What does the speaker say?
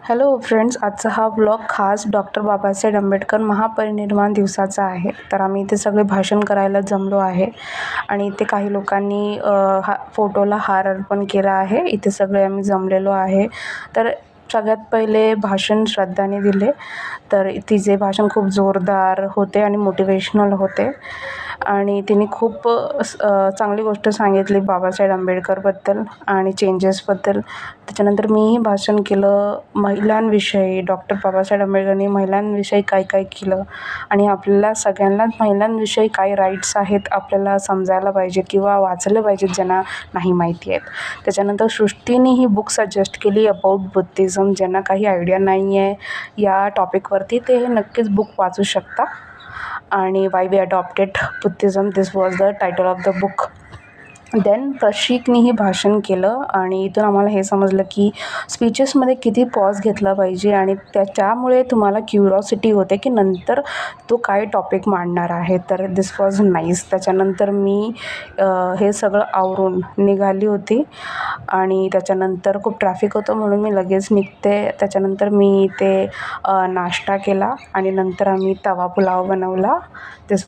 Hello friends, आजचा हा blog खास डॉक्टर बाबासाहेब आंबेडकर महापरिनिर्वाण दिवसाचा आहे. तर आम्ही इथे सगळे भाषण करायला जमलो आहे आणि इथे काही लोकांनी फोटोला हार अर्पण केला आहे. इथे सगळे आम्ही जमलेलो आहे. तर सगळ्यात पहिले भाषण श्रद्धाने दिले. तर तिचे भाषण खूप जोरदार होते आणि मोटिवेशनल होते आणि तिने खूप चांगली गोष्ट सांगितली बाबासाहेब आंबेडकरबद्दल आणि चेंजेसबद्दल. त्याच्यानंतर मीही भाषण केलं महिलांविषयी. डॉक्टर बाबासाहेब आंबेडकरांनी महिलांविषयी काय काय केलं आणि आपल्याला सगळ्यांनाच महिलांविषयी काय राईट्स आहेत आपल्याला समजायला पाहिजे किंवा वाचले पाहिजेत ज्यांना नाही माहिती आहेत. त्याच्यानंतर सृष्टीने ही बुक सजेस्ट केली अबाउट बुद्धिझम. ज्यांना काही आयडिया नाही आहे या टॉपिकवरती ते हे नक्कीच बुक वाचू शकता. आणि why we adopted Buddhism, this was the title of the book. Then प्रशिकनेही भाषण केलं आणि इथून आम्हाला हे समजलं की स्पीचेसमध्ये किती पॉज घेतला पाहिजे आणि त्याच्यामुळे तुम्हाला क्युरॉसिटी होते की नंतर तो काय टॉपिक मांडणार आहे. तर दिस वॉज नाईस. त्याच्यानंतर मी हे सगळं आवरून निघाली होती आणि त्याच्यानंतर खूप ट्रॅफिक होतं म्हणून मी लगेच निघते. त्याच्यानंतर मी ते नाश्ता केला आणि नंतर आम्ही तवा पुलाव बनवला. दिस